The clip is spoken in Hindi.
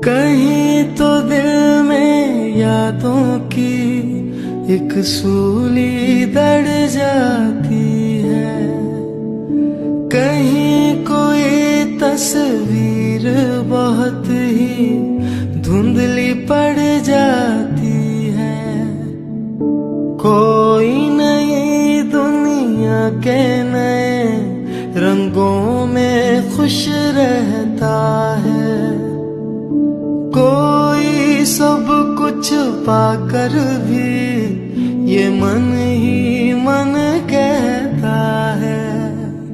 कहीं तो दिल में यादों की एक सूली दड़ जाती है, कहीं कोई तस्वीर बहुत ही धुंधली पड़ जाती है। कोई नई दुनिया के नए रंगों में खुश रहता है, कोई सब कुछ पाकर भी ये मन ही मन कहता है।